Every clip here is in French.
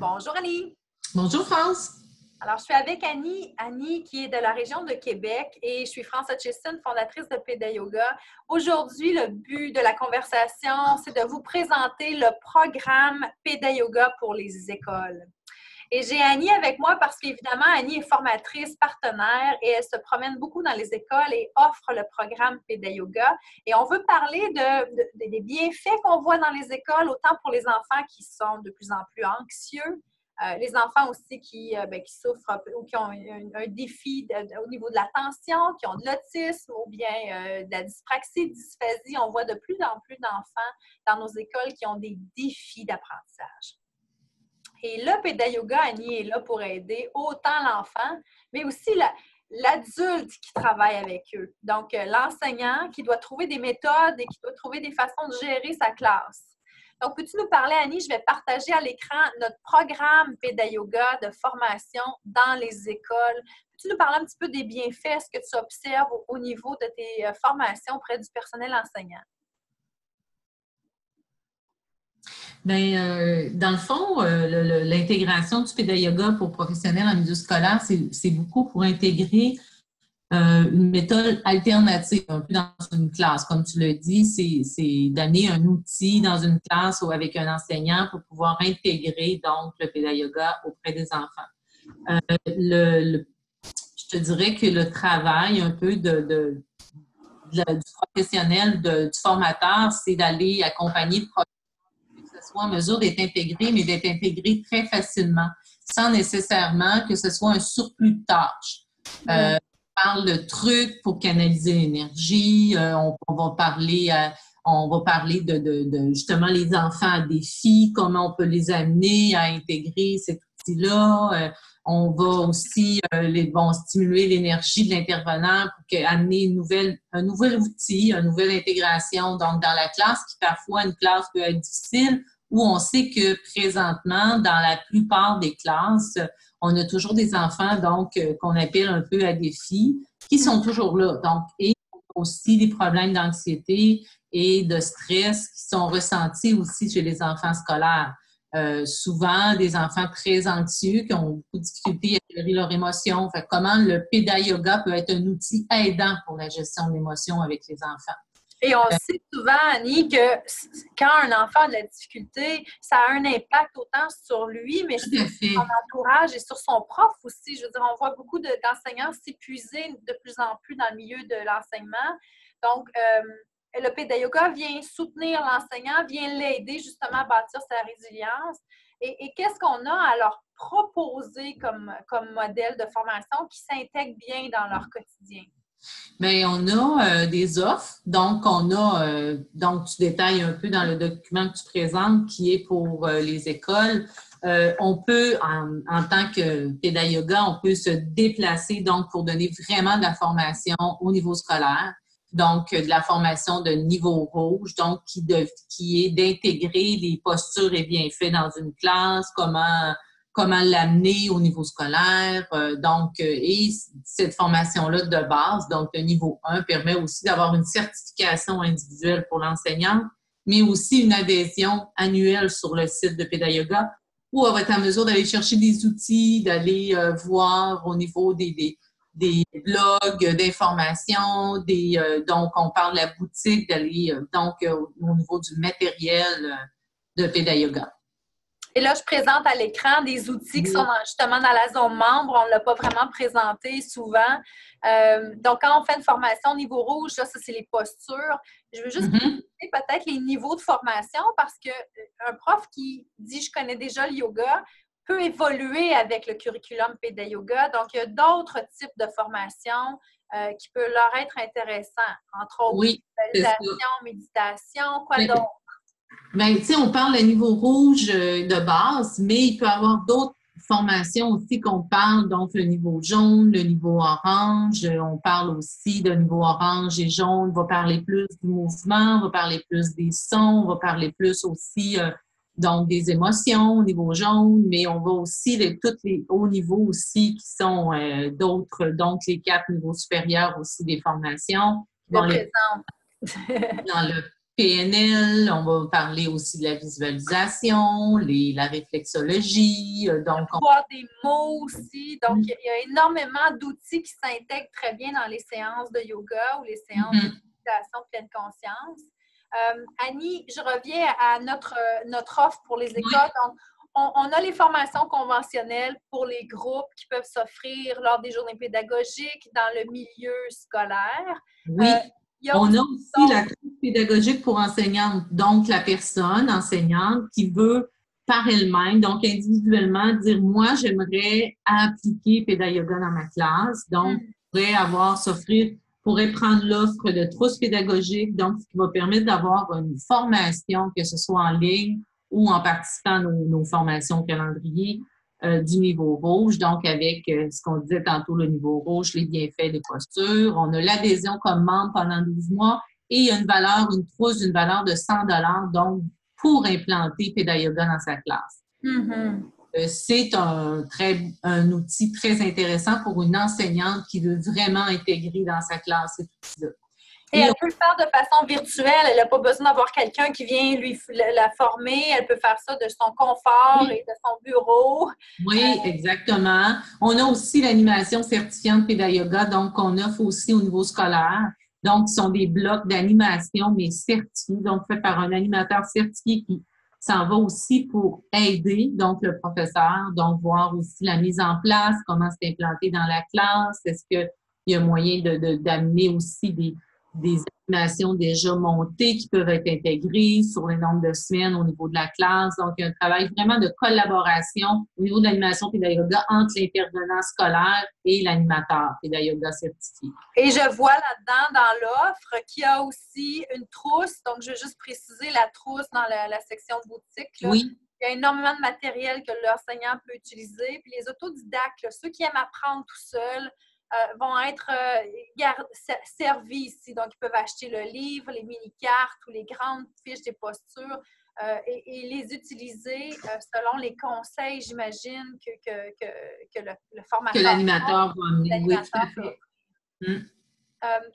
Bonjour Annie. Bonjour France. Alors, je suis avec Annie qui est de la région de Québec et je suis France Hutchison, fondatrice de PédaYoga. Aujourd'hui, le but de la conversation, c'est de vous présenter le programme PédaYoga pour les écoles. Et j'ai Annie avec moi parce qu'évidemment, Annie est formatrice partenaire et elle se promène beaucoup dans les écoles et offre le programme PédaYoga. Et on veut parler des bienfaits qu'on voit dans les écoles, autant pour les enfants qui sont de plus en plus anxieux, les enfants aussi qui souffrent ou qui ont un défi au niveau de l'attention, qui ont de l'autisme ou bien de la dyspraxie, dysphasie. On voit de plus en plus d'enfants dans nos écoles qui ont des défis d'apprentissage. Et le PédaYoga, Annie est là pour aider autant l'enfant, mais aussi l'adulte qui travaille avec eux. Donc, l'enseignant qui doit trouver des méthodes et qui doit trouver des façons de gérer sa classe. Donc, peux-tu nous parler, Annie? Je vais partager à l'écran notre programme PédaYoga de formation dans les écoles. Peux-tu nous parler un petit peu des bienfaits, ce que tu observes au niveau de tes formations auprès du personnel enseignant? Bien, dans le fond, l'intégration du PédaYoga pour professionnels en milieu scolaire, c'est beaucoup pour intégrer une méthode alternative un peu dans une classe. Comme tu le dis, c'est donner un outil dans une classe ou avec un enseignant pour pouvoir intégrer donc le PédaYoga auprès des enfants. Je te dirais que le travail un peu du professionnel, du formateur, c'est d'aller accompagner le professionnel que ce soit en mesure d'être intégré, mais d'être intégré très facilement, sans nécessairement que ce soit un surplus de tâches. On parle de trucs pour canaliser l'énergie, on va parler de justement les enfants à défi, comment on peut les amener à intégrer cet outil-là. On va aussi stimuler l'énergie de l'intervenant pour amener un nouvel outil, une nouvelle intégration donc dans la classe, qui parfois une classe peut être difficile, où on sait que présentement, dans la plupart des classes, on a toujours des enfants donc qu'on appelle un peu à défi, qui sont toujours là. Donc, et aussi des problèmes d'anxiété et de stress qui sont ressentis aussi chez les enfants scolaires. Souvent, des enfants très anxieux qui ont beaucoup de difficultés à gérer leurs émotions. Fait, comment le PédaYoga peut être un outil aidant pour la gestion de l'émotion avec les enfants. Et on sait souvent, Annie, que quand un enfant a de la difficulté, ça a un impact autant sur lui, mais sur son entourage et sur son prof aussi. Je veux dire, on voit beaucoup d'enseignants s'épuiser de plus en plus dans le milieu de l'enseignement. Donc, le PédaYoga vient soutenir l'enseignant, vient l'aider justement à bâtir sa résilience. Et qu'est-ce qu'on a à leur proposer comme modèle de formation qui s'intègre bien dans leur quotidien? Bien, on a des offres. Donc, donc tu détailles un peu dans le document que tu présentes qui est pour les écoles. On peut, en tant que PédaYoga, on peut se déplacer donc pour donner vraiment de la formation au niveau scolaire. Donc, de la formation de niveau rouge, donc qui est d'intégrer les postures et bienfaits dans une classe, comment l'amener au niveau scolaire. Et cette formation-là de base, donc le niveau 1, permet aussi d'avoir une certification individuelle pour l'enseignant, mais aussi une adhésion annuelle sur le site de PédaYoga où on va être en mesure d'aller chercher des outils, d'aller voir au niveau des blogs d'information, donc on parle de la boutique, d'aller au niveau du matériel de PédaYoga. Et là, je présente à l'écran des outils qui sont justement dans la zone membre. On ne l'a pas vraiment présenté souvent. Donc, quand on fait une formation au niveau rouge, là, ça, c'est les postures. Je veux juste présenter peut-être les niveaux de formation parce qu'un prof qui dit « je connais déjà le yoga » peut évoluer avec le curriculum PédaYoga. Donc, il y a d'autres types de formations qui peuvent leur être intéressants. Entre autres, visualisation, méditation, quoi d'autre? Bien, tu sais, on parle de niveau rouge de base, mais il peut y avoir d'autres formations aussi qu'on parle, donc le niveau jaune, le niveau orange. On parle aussi de niveau orange et jaune. On va parler plus du mouvement, on va parler plus des sons, on va parler plus aussi donc des émotions au niveau jaune, mais on va aussi tous les hauts niveaux aussi qui sont d'autres, donc les 4 niveaux supérieurs aussi des formations. Dans le PNL, on va parler aussi de la visualisation, la réflexologie. Donc, voir des mots aussi. Donc, il y a énormément d'outils qui s'intègrent très bien dans les séances de yoga ou les séances de méditation de pleine conscience. Annie, je reviens à notre offre pour les écoles. Donc, on a les formations conventionnelles pour les groupes qui peuvent s'offrir lors des journées pédagogiques dans le milieu scolaire. Oui. On a aussi la trousse pédagogique pour enseignantes. Donc, la personne enseignante qui veut par elle-même, donc individuellement, dire « Moi, j'aimerais appliquer Péda Yoga dans ma classe. » Donc, pourrait prendre l'offre de trousse pédagogique, donc ce qui va permettre d'avoir une formation, que ce soit en ligne ou en participant à nos formations calendrier du niveau rouge, donc avec ce qu'on disait tantôt, le niveau rouge, les bienfaits des postures. On a l'adhésion comme membre pendant 12 mois et il y a une trousse d'une valeur de 100 $, donc pour implanter Péda Yoga dans sa classe. C'est un outil très intéressant pour une enseignante qui veut vraiment intégrer dans sa classe cet outil-là. Et elle peut le faire de façon virtuelle. Elle n'a pas besoin d'avoir quelqu'un qui vient la former. Elle peut faire ça de son confort et de son bureau. Oui, exactement. On a aussi l'animation certifiante Péda Yoga, donc on offre aussi au niveau scolaire. Donc, ce sont des blocs d'animation, mais certifiés, donc faits par un animateur certifié qui s'en va aussi pour aider, donc le professeur, donc voir aussi la mise en place, comment c'est implanté dans la classe, est-ce qu'il y a moyen d'amener aussi des animations déjà montées qui peuvent être intégrées sur le nombre de semaines au niveau de la classe. Donc, il y a un travail vraiment de collaboration au niveau de l'animation Péda Yoga entre l'intervenant scolaire et l'animateur Péda Yoga certifié. Et je vois là-dedans, dans l'offre, qu'il y a aussi une trousse. Donc, je vais juste préciser la trousse dans la section boutique. Là. Oui. Il y a énormément de matériel que l'enseignant peut utiliser. Puis les autodidactes, là, ceux qui aiment apprendre tout seuls, vont être servis ici. Donc, ils peuvent acheter le livre, les mini-cartes ou les grandes fiches des postures et les utiliser selon les conseils, j'imagine, que le formateur... Que l'animateur va amener, oui, tout à fait.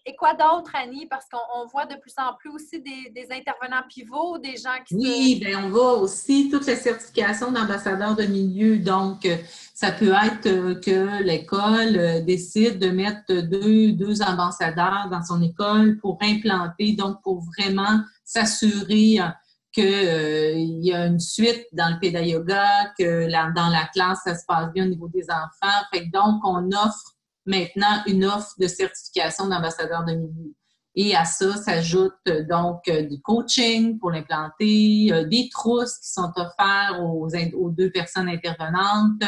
Et quoi d'autre, Annie? Parce qu'on voit de plus en plus aussi des intervenants pivots, des gens qui bien, on voit aussi toutes les certifications d'ambassadeurs de milieu. Donc, ça peut être que l'école décide de mettre deux ambassadeurs dans son école pour implanter, donc pour vraiment s'assurer qu'il y a une suite dans le Péda Yoga, que dans la classe, ça se passe bien au niveau des enfants. Fait que donc, on offre maintenant une offre de certification d'ambassadeur de milieu. Et à ça s'ajoute donc du coaching pour l'implanter, des trousses qui sont offertes aux deux personnes intervenantes.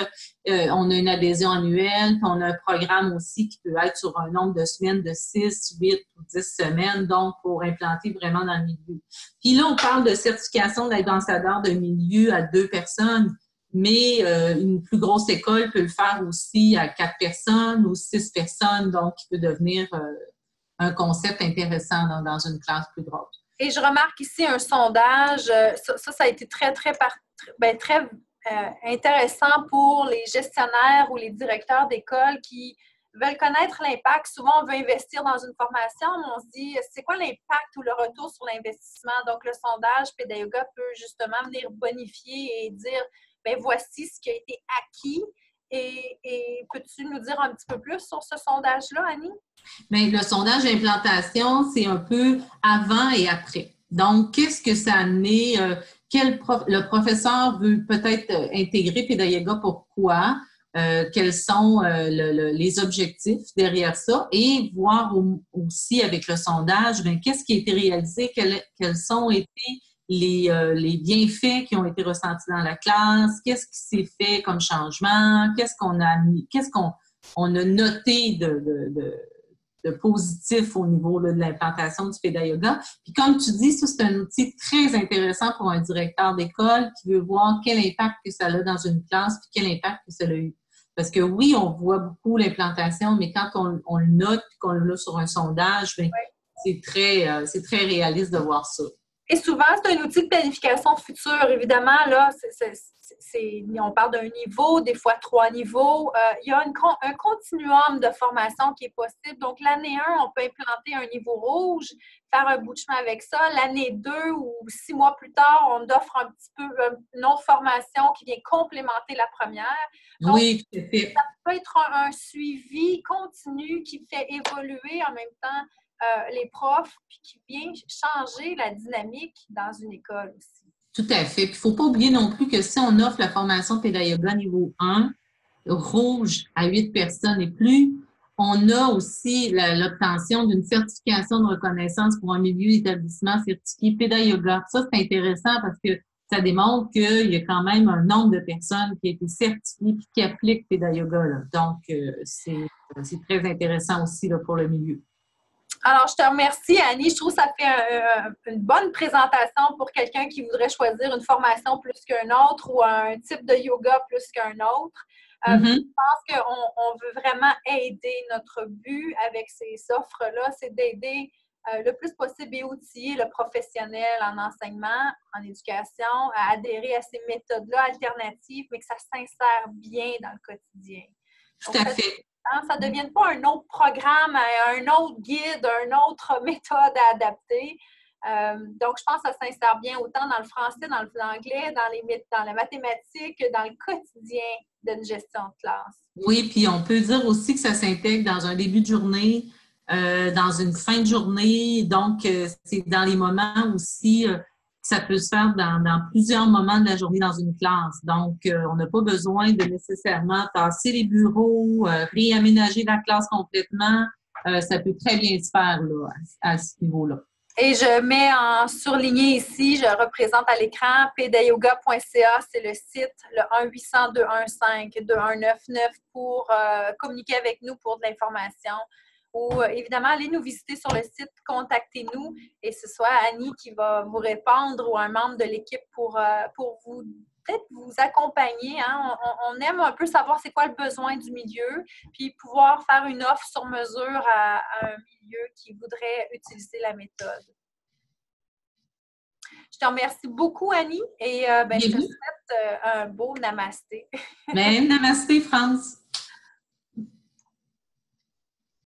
On a une adhésion annuelle, puis on a un programme aussi qui peut être sur un nombre de semaines de 6, 8 ou 10 semaines, donc pour implanter vraiment dans le milieu. Puis là, on parle de certification d'ambassadeur de milieu à 2 personnes. Mais une plus grosse école peut le faire aussi à 4 personnes ou 6 personnes, donc il peut devenir un concept intéressant dans une classe plus grosse. Et je remarque ici un sondage, ça a été très intéressant pour les gestionnaires ou les directeurs d'école qui veulent connaître l'impact. Souvent, on veut investir dans une formation, mais on se dit, c'est quoi l'impact ou le retour sur l'investissement? Donc, le sondage Péda Yoga peut justement venir bonifier et dire, bien, voici ce qui a été acquis. Et peux-tu nous dire un petit peu plus sur ce sondage-là, Annie? Bien, le sondage d'implantation, c'est un peu avant et après. Donc, qu'est-ce que ça a amené? Le professeur veut peut-être intégrer Péda Yoga, pourquoi? Quels sont les objectifs derrière ça? Et voir aussi avec le sondage, bien, qu'est-ce qui a été réalisé? Quels sont été les bienfaits qui ont été ressentis dans la classe, qu'est-ce qui s'est fait comme changement, qu'est-ce qu'on a noté de positif au niveau là, de l'implantation du Péda Yoga. Puis comme tu dis, ça, c'est un outil très intéressant pour un directeur d'école qui veut voir quel impact que ça a dans une classe puis quel impact que ça a eu. Parce que oui, on voit beaucoup l'implantation, mais quand on le note et qu'on l'a sur un sondage, bien, c'est très réaliste de voir ça. Et souvent, c'est un outil de planification future. Évidemment, là, on parle d'un niveau, des fois 3 niveaux. Il y a un continuum de formation qui est possible. Donc, l'année 1, on peut implanter un niveau rouge, faire un bout de chemin avec ça. L'année 2 ou 6 mois plus tard, on offre un petit peu une autre formation qui vient complémenter la première. Donc, oui, tout à fait. ça peut être un suivi continu qui fait évoluer en même temps les profs, puis qui vient changer la dynamique dans une école aussi. Tout à fait. Puis, il ne faut pas oublier non plus que si on offre la formation Pédagoga niveau 1, rouge à 8 personnes et plus, on a aussi l'obtention d'une certification de reconnaissance pour un milieu d'établissement certifié Pédagoga. Ça, c'est intéressant parce que ça démontre qu'il y a quand même un nombre de personnes qui ont été certifiées et qui appliquent Pédagoga. Là. Donc, c'est très intéressant aussi là, pour le milieu. Alors, je te remercie, Annie. Je trouve que ça fait une bonne présentation pour quelqu'un qui voudrait choisir une formation plus qu'un autre ou un type de yoga plus qu'un autre. Je pense qu'on veut vraiment aider. Notre but avec ces offres-là, c'est d'aider le plus possible et outiller le professionnel en enseignement, en éducation, à adhérer à ces méthodes-là alternatives, mais que ça s'insère bien dans le quotidien. Tout à fait. Ça ne devienne pas un autre programme, un autre guide, une autre méthode à adapter. Donc, je pense que ça s'insère bien autant dans le français, dans l'anglais, dans la mathématique, dans le quotidien d'une gestion de classe. Oui, puis on peut dire aussi que ça s'intègre dans un début de journée, dans une fin de journée. Donc, c'est dans les moments aussi ça peut se faire dans plusieurs moments de la journée dans une classe. Donc, on n'a pas besoin de nécessairement tasser les bureaux, réaménager la classe complètement. Ça peut très bien se faire là, à ce niveau-là. Et je mets en surligné ici, je représente à l'écran pdayoga.ca, c'est le site, le 1-800-215-2199 pour communiquer avec nous pour de l'information. Ou évidemment, allez nous visiter sur le site, contactez-nous et ce soit Annie qui va vous répondre ou un membre de l'équipe pour vous peut-être vous accompagner. Hein? On aime un peu savoir c'est quoi le besoin du milieu, puis pouvoir faire une offre sur mesure à un milieu qui voudrait utiliser la méthode. Je te remercie beaucoup, Annie, et je te souhaite un beau namasté. Namasté, France.